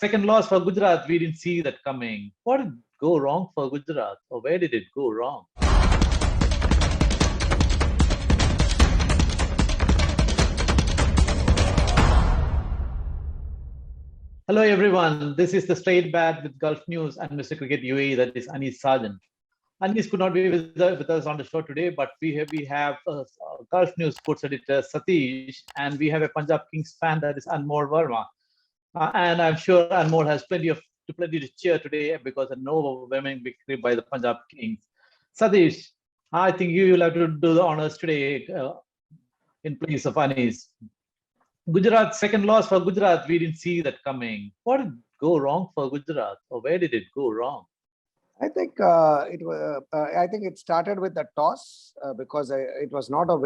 Second loss for Gujarat, we didn't see that coming. What did go wrong for Gujarat, or where did it go wrong? Hello, everyone. This is the Straight Bat with Gulf News and Mr. Cricket UAE, that is Anis Sargent. Anis could not be with us on the show today, but we have Gulf News sports editor Satish, and we have a Punjab Kings fan, that is Anmol Verma. And I'm sure Anmol has plenty to cheer today because an overwhelming victory by the Punjab Kings. Satish, I think you will have to do the honors today in place of Anis. Gujarat, second loss for Gujarat, we didn't see that coming. What did go wrong for Gujarat, or where did it go wrong? I think it started with the toss because it was not a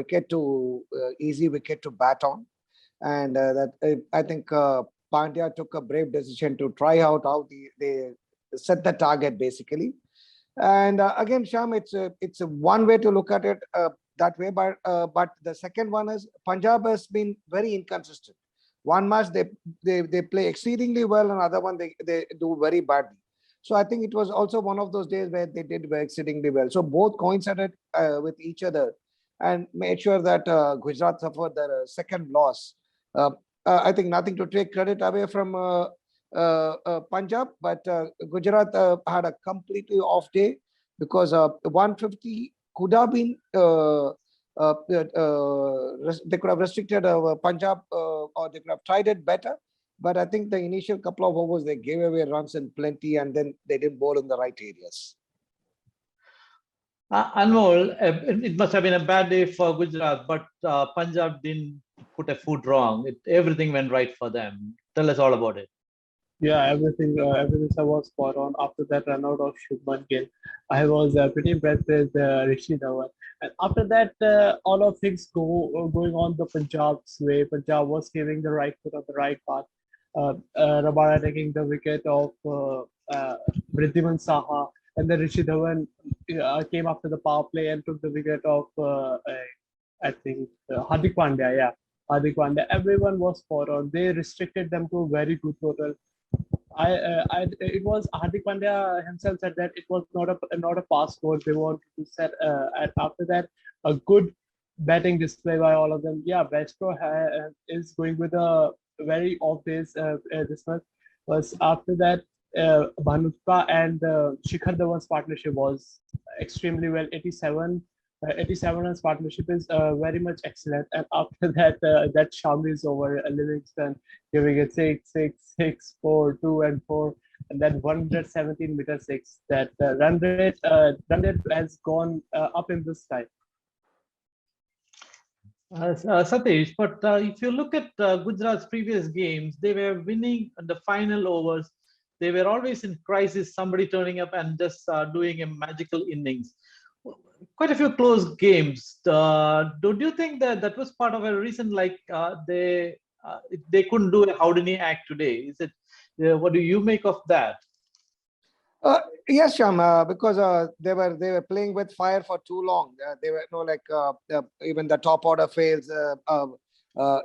easy wicket to bat on, and I think Pandya took a brave decision to try out how they set the target basically. And again, Sham, it's a one way to look at it that way, but the second one is Punjab has been very inconsistent. One match they play exceedingly well, and other one they do very badly. So I think it was also one of those days where they did exceedingly well. So both coincided with each other and made sure that Gujarat suffered their second loss. I think nothing to take credit away from Punjab, but Gujarat had a completely off day because 150 could have been they could have restricted Punjab or they could have tried it better. But I think the initial couple of overs, they gave away runs in plenty, and then they didn't bowl in the right areas. Anmol, it must have been a bad day for Gujarat, but Punjab didn't put a foot wrong. Everything went right for them. Tell us all about it. Yeah, everything was spot on. After that run out of Shubman Gill, I was pretty impressed with Rishi Dhawan. And after that, all of things going on the Punjab's way. Punjab was giving the right foot on the right path. Rabada taking the wicket of Vridhiman Saha, and then Rishi Dhawan came after the power play and took the wicket of I think Hardik Pandya. Yeah, Hardik Pandya. Everyone was spot on. They restricted them to a very good total. It was Hardik Pandya himself said that it was not a pass score. They wanted to set, and after that, a good batting display by all of them. Yeah, Westro is going with a very off days this month. Was after that, Bhanutka and Shikhar Dhawan's partnership was extremely well. 87 runs partnership is very much excellent. And after that, that Shami's over Livingston giving it 6, 4, 2, and 4, and then 117 meter 6. That run rate has gone up in this time. Satish, but if you look at Gujarat's previous games, they were winning the final overs. They were always in crisis, somebody turning up and just doing a magical innings. Quite a few close games. Don't you think that was part of a reason, like they couldn't do a Houdini act today? Is it? What do you make of that? Yes, Sham, because they were playing with fire for too long. They were even the top order fails.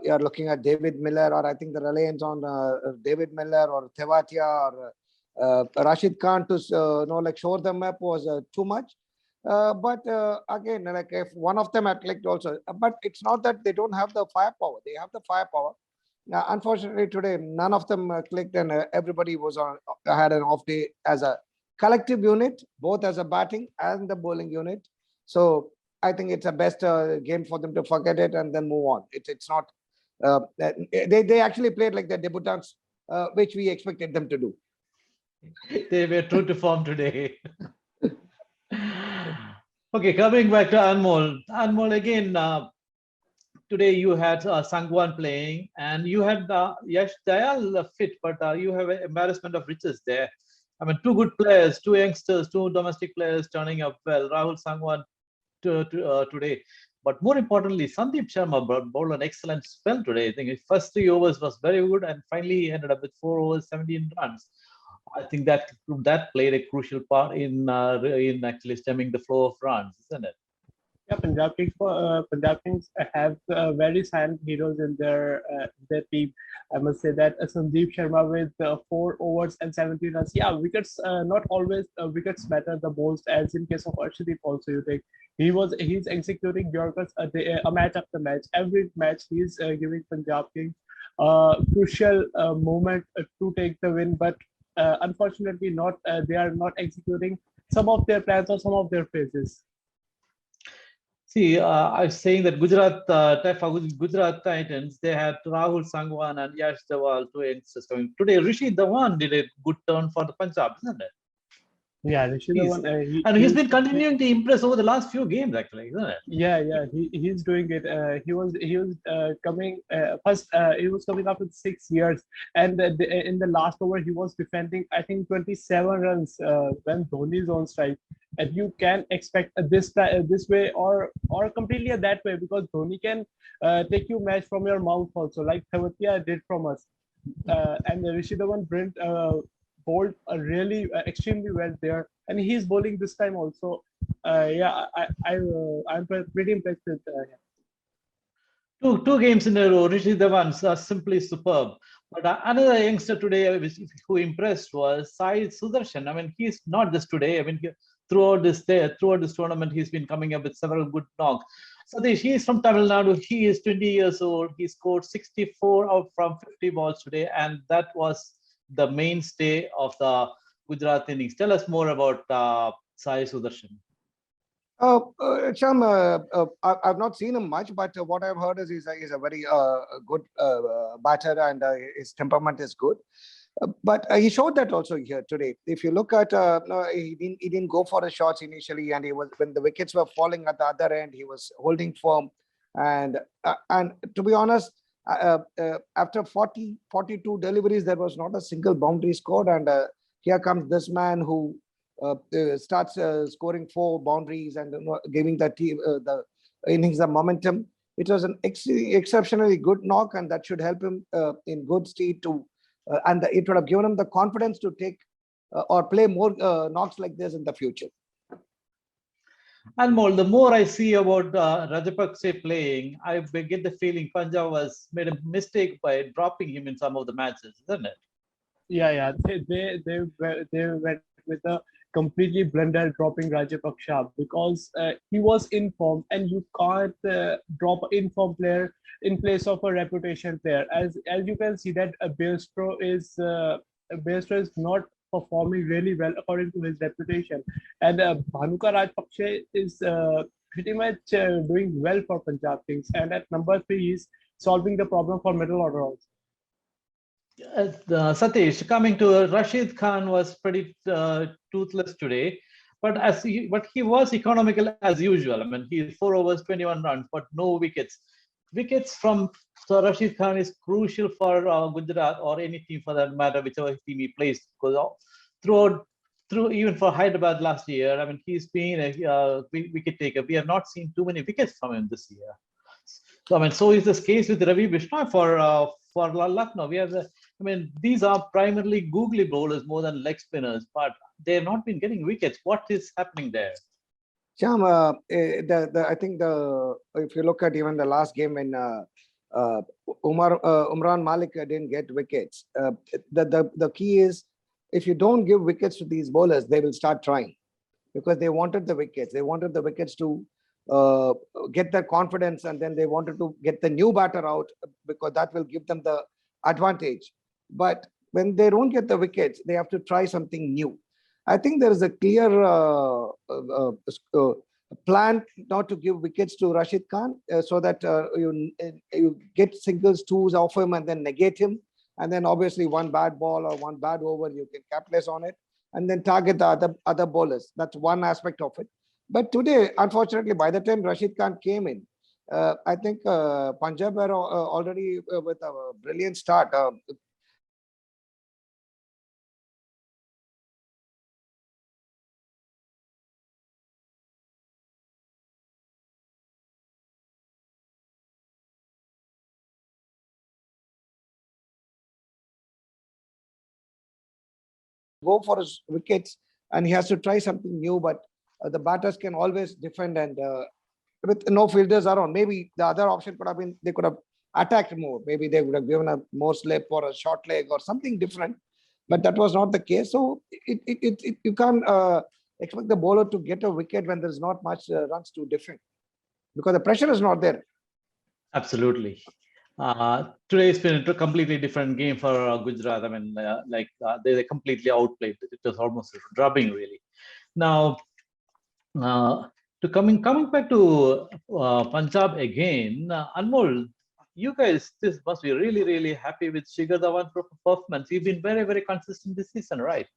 You're looking at David Miller, or I think the reliance on David Miller or Tewatia or Rashid Khan to shore them up was too much. But again, like if one of them had clicked also, but it's not that they don't have the firepower. They have the firepower. Unfortunately, today none of them clicked, and everybody had an off day as a collective unit, both as a batting and the bowling unit. So I think it's a best game for them to forget it and then move on. It's not. They actually played like the debutants, which we expected them to do. They were true to form today. Okay, coming back to Anmol. Anmol, again, today you had Sangwan playing, and you had Yash Dayal fit, but you have an embarrassment of riches there. I mean, two good players, two youngsters, two domestic players turning up well. Rahul Sangwan today. But more importantly, Sandeep Sharma bowled an excellent spell today. I think his first 3 overs was very good, and finally he ended up with 4 overs, 17 runs. I think that played a crucial part in actually stemming the flow of runs, isn't it? Yeah, Punjab Kings have very silent heroes in their team. I must say that Sandeep Sharma with 4 overs and 70 runs. Yeah, wickets not always wickets matter the most. As in case of Arshdeep, also you think he's executing Yorkers a match after match. Every match he's giving Punjab Kings crucial moment to take the win, but unfortunately not they are not executing some of their plans or some of their phases. See, I was saying that for Gujarat Titans, they had Rahul Sangwan and Yash Dawal, two youngsters coming. Today, Rishi Dhawan did a good turn for the Punjab, isn't it? Yeah, Rishi He's, Dhawan, he's been continuing to impress over the last few games, actually, isn't it? yeah, he's doing it. He was coming first. He was coming after 6 years, and in the last over he was defending, I think, 27 runs when Dhoni is on strike, and you can expect this way or completely that way, because Dhoni can take you match from your mouth also, like Thawatia did from us, and Rishi Dhawan bowled really extremely well there, and he's bowling this time also. Yeah, I'm pretty impressed with him. Two games in a row, Rishi Dhawan are simply superb. But another youngster today who impressed was Sai Sudarshan. I mean, he's not just today. I mean, throughout this tournament, he's been coming up with several good knocks. Satish, he is from Tamil Nadu. He is 20 years old. He scored 64 out from 50 balls today, and that was the mainstay of the Gujarat innings. Tell us more about Sai Sudarshan. Sham, I've not seen him much, but what I've heard is he's a very good batter, and his temperament is good. But he showed that also here today. If you look at, no, he didn't go for the shots initially, and he was, when the wickets were falling at the other end, he was holding firm. And to be honest, after 42 deliveries, there was not a single boundary scored, and here comes this man who starts scoring 4 boundaries and giving the team the innings the momentum. It was an exceptionally good knock, and that should help him in good stead to, and it would have given him the confidence to take or play more knocks like this in the future. And more, the more I see about Rajapakse playing, I get the feeling Punjab was made a mistake by dropping him in some of the matches, isn't it? Yeah. They went with a completely blunder dropping Rajapaksha, because he was in form, and you can't drop an informed player in place of a reputation player. As you can see that Bairstow is not performing really well according to his reputation, and Bhanuka Rajapaksa is pretty much doing well for Punjab Kings, and at number 3 he's solving the problem for middle order also. Satish, coming to Rashid Khan was pretty toothless today, but he was economical as usual. I mean, he 4 overs, 21 runs, but no wickets. Wickets from Rashid Khan is crucial for Gujarat or any team for that matter, whichever team he plays. Because through even for Hyderabad last year, I mean, he's been a wicket taker. We have not seen too many wickets from him this year. So I mean, so is this case with Ravi Bishnoi for Lucknow. We have I mean, these are primarily googly bowlers more than leg spinners, but they have not been getting wickets. What is happening there? Sham, I think if you look at even the last game when Umran Malik didn't get wickets, the key is, if you don't give wickets to these bowlers, they will start trying, because they wanted the wickets. They wanted the wickets to get their confidence, and then they wanted to get the new batter out, because that will give them the advantage. But when they don't get the wickets, they have to try something new. I think there is a clear plan not to give wickets to Rashid Khan, so that you get singles, twos off him, and then negate him. And then obviously one bad ball or one bad over, you can capitalize on it, and then target the other bowlers. That's one aspect of it. But today, unfortunately, by the time Rashid Khan came in, I think Punjab were already with a brilliant start. Go for his wickets, and he has to try something new. But the batters can always defend, and with no fielders around. Maybe the other option could have been they could have attacked more. Maybe they would have given a more slip or a short leg or something different. But that was not the case. So you can't expect the bowler to get a wicket when there's not much runs to defend, because the pressure is not there. Absolutely. Today's been a completely different game for Gujarat. I mean, they completely outplayed. It was almost a drubbing, really. Now, coming back to Punjab again, Anmol, you guys, this must be really happy with Shikhar Dhawan's performance. He's been very consistent this season, right?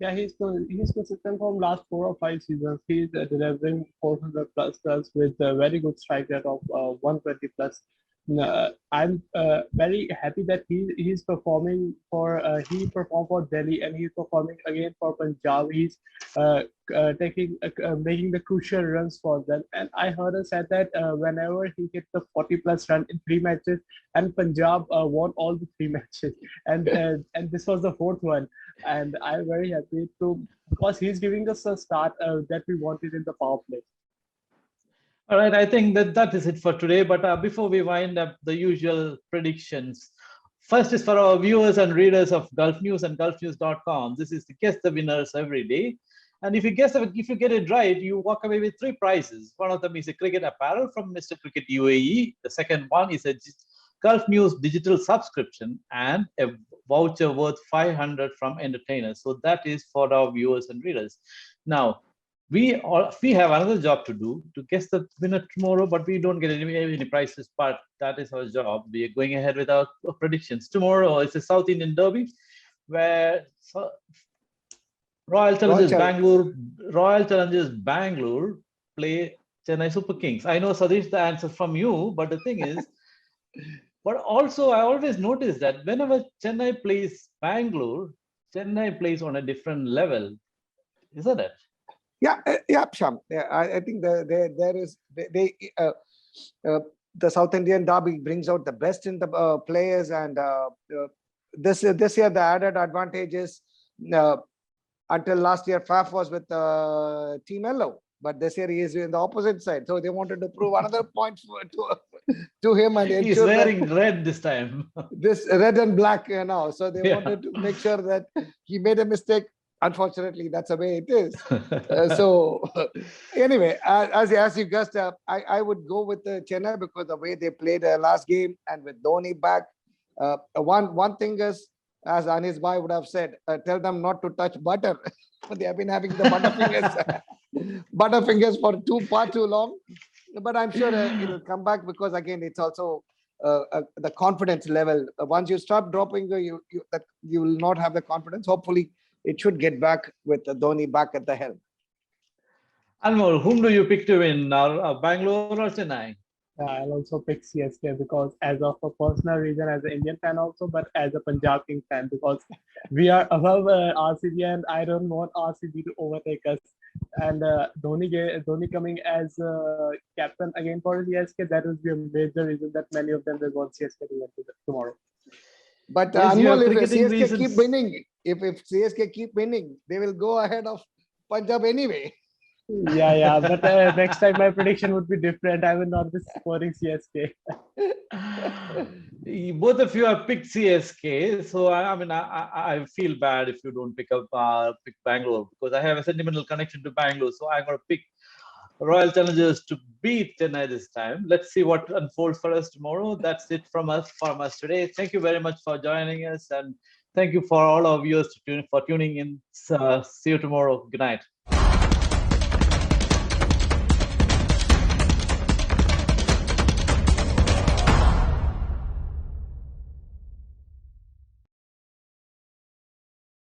Yeah, he's consistent from last 4 or 5 seasons. He's delivering 400 plus runs with a very good strike rate of 120 plus. I'm very happy that he's performing for he performed for Delhi and he's performing again for Punjab. He's making the crucial runs for them. And I heard her said that whenever he hit the 40 plus run in 3 matches, and Punjab won all the 3 matches, and this was the fourth one. And I'm very happy because he's giving us a start that we wanted in the power play. All right, I think that is it for today. But before we wind up, the usual predictions. First is for our viewers and readers of Gulf News and gulfnews.com. This is to guess the winners every day. And if you get it right, you walk away with 3 prizes. One of them is a cricket apparel from Mr. Cricket UAE. The second one is a Gulf News digital subscription and a voucher worth 500 from entertainers. So that is for our viewers and readers. Now, we have another job to do to guess the winner tomorrow, but we don't get any prizes. But that is our job. We are going ahead with our predictions. Tomorrow is a South Indian Derby where Royal Challengers Bangalore play Chennai Super Kings. I know, Sadish, the answer from you, but the thing is, but also I always notice that whenever Chennai plays Bangalore, Chennai plays on a different level, isn't it? Yeah, Sham. Yeah, I think the South Indian Derby brings out the best in the players, and this year the added advantage is until last year Faf was with Team Yellow, but this year he is in the opposite side, so they wanted to prove another point to him and ensure he's wearing red this time. This red and black now, so they wanted to make sure that he made a mistake. Unfortunately, that's the way it is. So anyway, as you guessed, I would go with Chennai because the way they played last game and with Dhoni back. One thing is, as Anis Bhai would have said, tell them not to touch butter. They have been having the butterfingers for far too long. But I'm sure it'll come back because again, it's also the confidence level. Once you stop dropping, you will not have the confidence. Hopefully, it should get back with Dhoni back at the helm. Anmol, whom do you pick to win, Bangalore or Chennai? I'll also pick CSK because as of a personal reason, as an Indian fan also, but as a Punjab King fan because we are above RCB and I don't want RCB to overtake us. And Dhoni coming as captain again for CSK, that will be a major reason that many of them will want CSK to win tomorrow. But Anmol, if CSK keep winning, if CSK keep winning, they will go ahead of Punjab anyway. Yeah, but next time my prediction would be different. I will not be supporting CSK. Both of you have picked CSK, so I feel bad if you don't pick Bangalore because I have a sentimental connection to Bangalore, so I'm going to pick Royal Challengers to beat Chennai this time. Let's see what unfolds for us tomorrow. That's it from us today. Thank you very much for joining us, and thank you for all our viewers for tuning in. See you tomorrow. Good night.